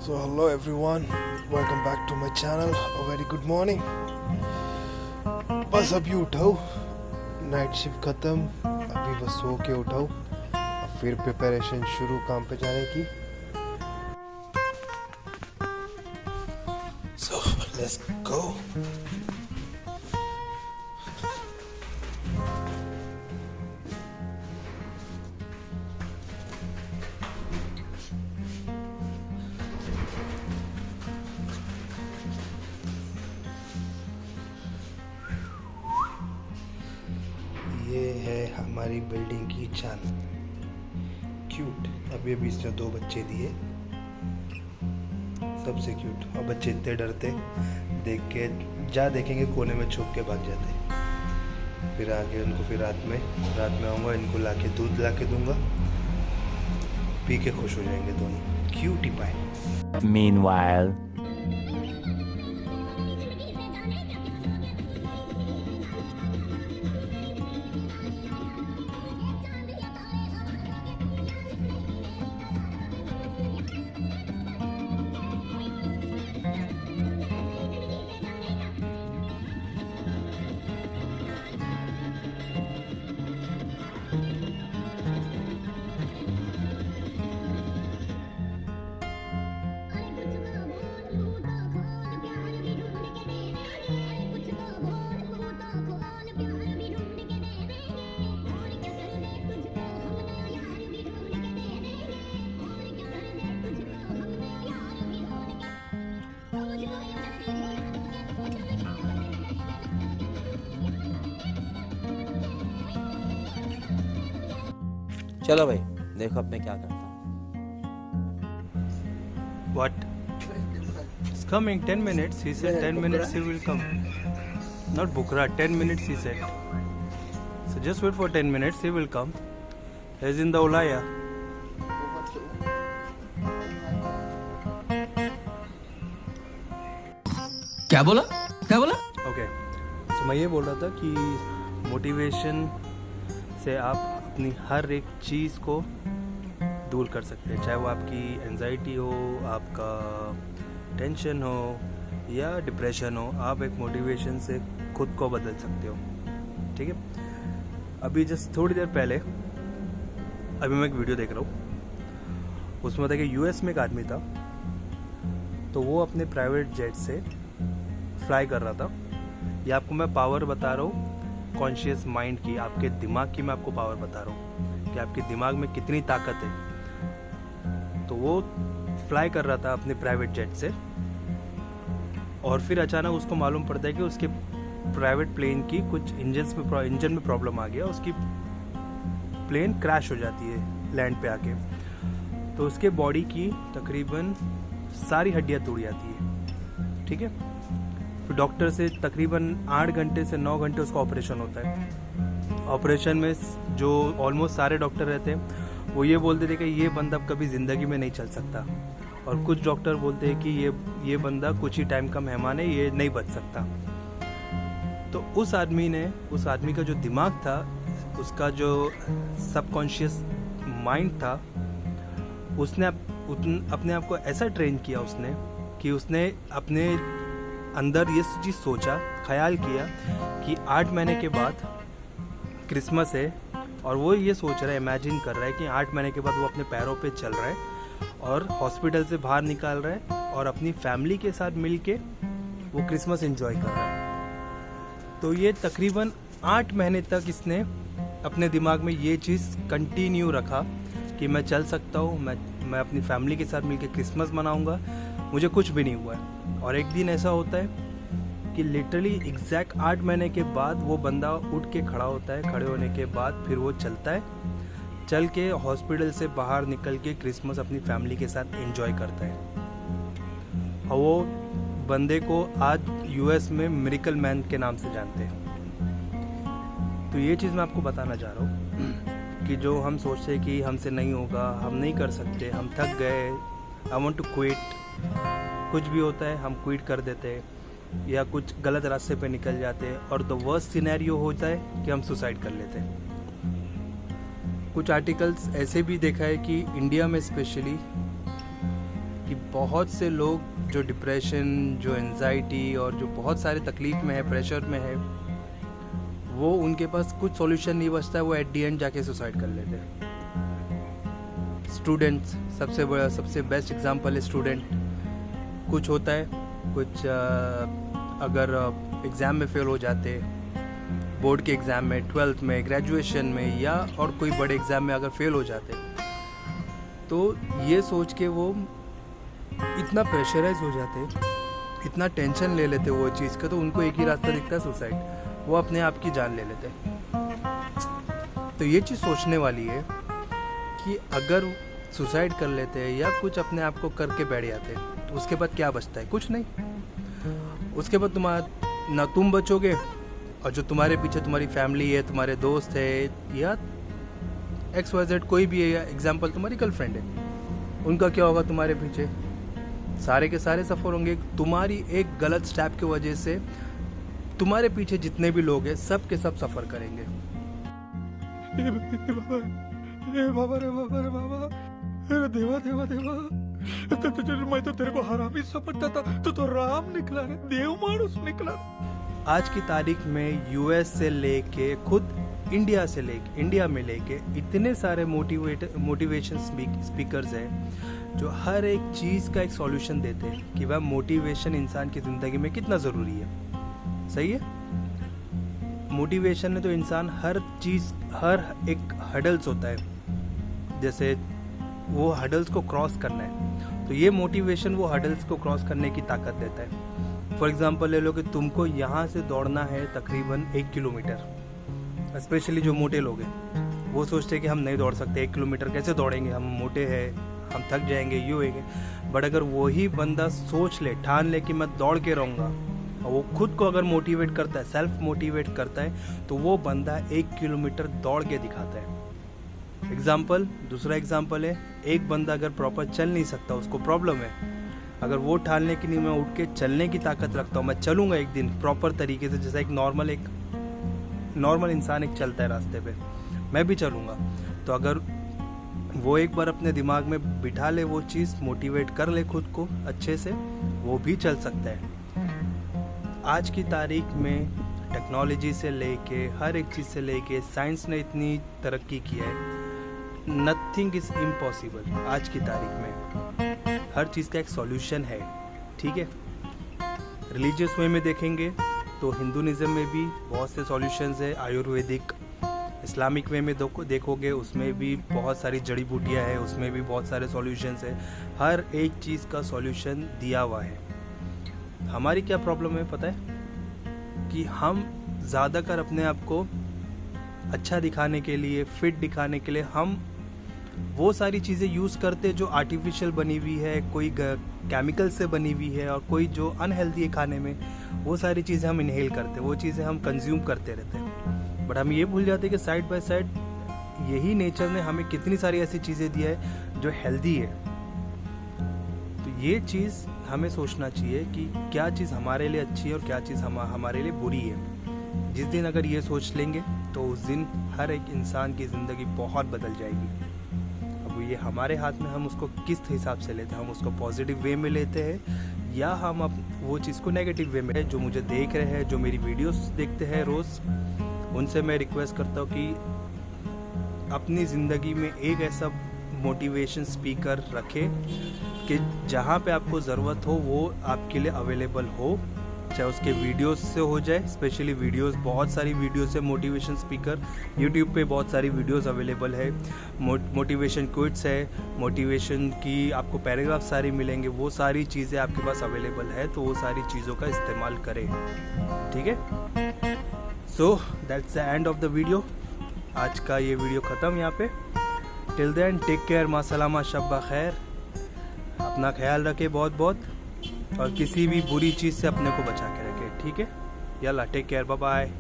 So hello everyone, welcome back to my channel. A very good morning. बस अभी उठाओ, night shift ख़त्म, अभी बस सो के उठाओ, अब फिर प्रिपरेशन शुरू काम पे जाने की. So let's go. ये है हमारी बिल्डिंग की छत. क्यूट. अभी अभी इसने 2 बच्चे दिए, सबसे क्यूट. और बच्चे इतने डरते, देख के देखेंगे कोने में छुप के भाग जाते. फिर आगे उनको फिर रात में आऊँगा, इनको लाके दूध लाके दूंगा, पी के खुश हो जाएंगे दोनों. क्यूटी पाए. Meanwhile, चलो भाई, देखो अब मैं क्या करता हूँ. What? It's coming 10 minutes. He said 10 minutes he will come. Not Bukra, 10 minutes he said. So just wait for 10 minutes, he will come. He's in the Ulaya. क्या बोला? Okay. So मैं ये बोल रहा था कि मोटिवेशन से आप अपनी हर एक चीज़ को दूर कर सकते हैं, चाहे वो आपकी एंजाइटी हो, आपका टेंशन हो या डिप्रेशन हो. आप एक मोटिवेशन से खुद को बदल सकते हो. ठीक है. अभी जस्ट थोड़ी देर पहले अभी मैं एक वीडियो देख रहा हूँ, उसमें था कि यूएस में एक आदमी था, तो वो अपने प्राइवेट जेट से फ्लाई कर रहा था. ये आपको मैं पावर बता रहा हूँ कॉन्शियस माइंड की, आपके दिमाग की मैं आपको पावर बता रहा हूँ कि आपके दिमाग में कितनी ताकत है. तो वो फ्लाई कर रहा था अपने प्राइवेट जेट से, और फिर अचानक उसको मालूम पड़ता है कि उसके प्राइवेट प्लेन की कुछ इंजन में प्रॉब्लम आ गया. उसकी प्लेन क्रैश हो जाती है लैंड पे आके. तो उसके बॉडी की तकरीबन सारी हड्डियाँ टूट जाती है. ठीक है. फिर डॉक्टर से तकरीबन 8 घंटे से 9 घंटे उसका ऑपरेशन होता है. ऑपरेशन में जो ऑलमोस्ट सारे डॉक्टर रहते हैं वो ये बोलते थे कि ये बंदा कभी ज़िंदगी में नहीं चल सकता, और कुछ डॉक्टर बोलते हैं कि ये बंदा कुछ ही टाइम का मेहमान है, ये नहीं बच सकता. तो उस आदमी का जो दिमाग था, उसका जो सबकॉन्शियस माइंड था, उसने अपने आप को ऐसा ट्रेन किया उसने कि उसने अपने अंदर ये चीज़ सोचा, ख्याल किया कि 8 महीने के बाद क्रिसमस है, और वो ये सोच रहा है, इमेजिन कर रहा है कि 8 महीने के बाद वो अपने पैरों पे चल रहा है और हॉस्पिटल से बाहर निकाल रहा है और अपनी फैमिली के साथ मिल के वो क्रिसमस एंजॉय कर रहा है. तो ये तकरीबन 8 महीने तक इसने अपने दिमाग में ये चीज़ कंटिन्यू रखा कि मैं चल सकता हूँ, मैं अपनी फैमिली के साथ मिल के क्रिसमस मनाऊँगा, मुझे कुछ भी नहीं हुआ है. और एक दिन ऐसा होता है कि लिटरली एग्जैक्ट 8 महीने के बाद वो बंदा उठ के खड़ा होता है. खड़े होने के बाद फिर वो चलता है, चल के हॉस्पिटल से बाहर निकल के क्रिसमस अपनी फैमिली के साथ एंजॉय करता है. और वो बंदे को आज यूएस में मिरेकल मैन के नाम से जानते हैं. तो ये चीज़ मैं आपको बताना चाह रहा हूँ कि जो हम सोचते हैं कि हमसे नहीं होगा, हम नहीं कर सकते, हम थक गए, आई वांट टू क्विट, कुछ भी होता है हम क्विट कर देते हैं या कुछ गलत रास्ते पे निकल जाते हैं, और द वर्स्ट सिनेरियो होता है कि हम सुसाइड कर लेते हैं. कुछ आर्टिकल्स ऐसे भी देखा है कि इंडिया में स्पेशली कि कि बहुत से लोग जो डिप्रेशन, जो एंजाइटी और जो बहुत सारे तकलीफ़ में है, प्रेशर में है, वो उनके पास कुछ सॉल्यूशन नहीं बचता है, वो एट दी एंड जाके सुसाइड कर लेते हैं। स्टूडेंट्स सबसे बेस्ट एग्जांपल है स्टूडेंट। कुछ होता है, कुछ अगर एग्ज़ाम में फेल हो जाते, बोर्ड के एग्ज़ाम में, 12th में, ग्रेजुएशन में या और कोई बड़े एग्ज़ाम में अगर फेल हो जाते, तो ये सोच के वो इतना प्रेशराइज हो जाते, इतना टेंशन ले लेते वो चीज़ का, तो उनको एक ही रास्ता दिखता है सुसाइड, वो अपने आप की जान ले लेते। तो ये चीज़ सोचने वाली है कि अगर सुसाइड कर लेते हैं या कुछ अपने आप को करके बैठ जाते हैं, तो उसके बाद क्या बचता है? कुछ नहीं। उसके बाद ना तुम बचोगे, और जो तुम्हारे पीछे तुम्हारी फैमिली है, तुम्हारे दोस्त है, या XYZ कोई भी है, या एग्जाम्पल तुम्हारी गर्लफ्रेंड है, उनका क्या होगा तुम्हारे पीछे? सारे के सारे सफ़र होंगे। तुम्हारी एक गलत स्टेप की वजह से तुम्हारे पीछे जितने भी लोग हैं सब के सब सफ़र करेंगे। देवा देवा देवा, मैं तो तेरे को हरामी समझता था, तो राम निकला रे, देव मानुस निकला। आज की तारीख में US से लेके खुद इंडिया में लेके इतने सारे मोटिवेशन स्पीकर्स हैं जो हर एक चीज़ का एक सॉल्यूशन देते हैं कि वह मोटिवेशन इंसान की ज़िंदगी में कितना ज़रूरी है। सही है? मोटिवेशन में तो इंसान हर एक हडल्स होता है, जैसे वो हडल्स को क्रॉस करना है, तो ये मोटिवेशन वो हडल्स को क्रॉस करने की ताकत देता है। फॉर एग्जांपल ले लो कि तुमको यहाँ से दौड़ना है तकरीबन 1 किलोमीटर। स्पेशली जो मोटे लोग हैं वो सोचते हैं कि हम नहीं दौड़ सकते, 1 किलोमीटर कैसे दौड़ेंगे, हम मोटे हैं, हम थक जाएंगे, ये होएंगे। बट अगर वही बंदा सोच ले, ठान ले कि मैं दौड़ के रहूँगा, और वो खुद को अगर मोटिवेट करता है, सेल्फ मोटिवेट करता है, तो वो बंदा 1 किलोमीटर दौड़ के दिखाता है। दूसरा एग्जाम्पल है, एक बंदा अगर प्रॉपर चल नहीं सकता, उसको प्रॉब्लम है, अगर वो ठान ले कि नहीं मैं उठ के चलने की ताकत रखता हूँ, मैं चलूँगा एक दिन प्रॉपर तरीके से, जैसा एक नॉर्मल इंसान एक चलता है रास्ते पे, मैं भी चलूँगा। तो अगर वो एक बार अपने दिमाग में बिठा ले वो चीज़, मोटिवेट कर ले खुद को अच्छे से, वो भी चल सकता है। आज की तारीख में टेक्नोलॉजी से लेके हर एक चीज़ से लेके साइंस ने इतनी तरक्की किया है, नथिंग इज़ इम्पॉसिबल। आज की तारीख में हर चीज़ का एक सॉल्यूशन है, ठीक है। रिलीजियस वे में देखेंगे तो हिंदुइज्म में भी बहुत से सॉल्यूशंस है, आयुर्वेदिक, इस्लामिक वे में देखोगे उसमें भी बहुत सारी जड़ी बूटियाँ हैं, उसमें भी बहुत सारे सॉल्यूशंस है। हर एक चीज़ का सॉल्यूशन दिया हुआ है। हमारी क्या प्रॉब्लम है पता है? कि हम ज़्यादातर अपने आप को अच्छा दिखाने के लिए, फिट दिखाने के लिए हम वो सारी चीज़ें यूज़ करते जो आर्टिफिशियल बनी हुई है, कोई केमिकल से बनी हुई है, और कोई जो अनहेल्दी है खाने में, वो सारी चीज़ें हम इनहेल करते, वो चीज़ें हम कंज्यूम करते रहते हैं। बट हम ये भूल जाते हैं कि साइड बाय साइड यही नेचर ने हमें कितनी सारी ऐसी चीज़ें दिया है जो हेल्दी है। तो ये चीज़ हमें सोचना चाहिए कि क्या चीज़ हमारे लिए अच्छी है और क्या चीज़ हमारे लिए बुरी है। जिस दिन अगर ये सोच लेंगे तो उस दिन हर एक इंसान की ज़िंदगी बहुत बदल जाएगी। अब ये हमारे हाथ में, हम उसको किस हिसाब से लेते हैं। हम उसको पॉजिटिव वे में लेते हैं या हम वो चीज़ को नेगेटिव वे में। जो मुझे देख रहे हैं, जो मेरी वीडियोस देखते हैं रोज़, उनसे मैं रिक्वेस्ट करता हूँ कि अपनी ज़िंदगी में एक ऐसा मोटिवेशन स्पीकर रखें कि जहाँ पे आपको ज़रूरत हो वो आपके लिए अवेलेबल हो, चाहे उसके वीडियोस से हो जाए। स्पेशली वीडियोस, बहुत सारी वीडियोस है मोटिवेशन स्पीकर, यूट्यूब पे बहुत सारी वीडियोस अवेलेबल है। मोटिवेशन क्विट्स है, मोटिवेशन की आपको पैराग्राफ सारी मिलेंगे, वो सारी चीज़ें आपके पास अवेलेबल है, तो वो सारी चीज़ों का इस्तेमाल करें, ठीक है। So that's the end of the video. आज का ये वीडियो ख़त्म यहाँ पे। टिल देन टेक केयर, मा सलामा, शब्बा खैर, अपना ख्याल रखें बहुत बहुत, और किसी भी बुरी चीज़ से अपने को बचा के रखें, ठीक है। यल्ला, टेक केयर, बाय बाय।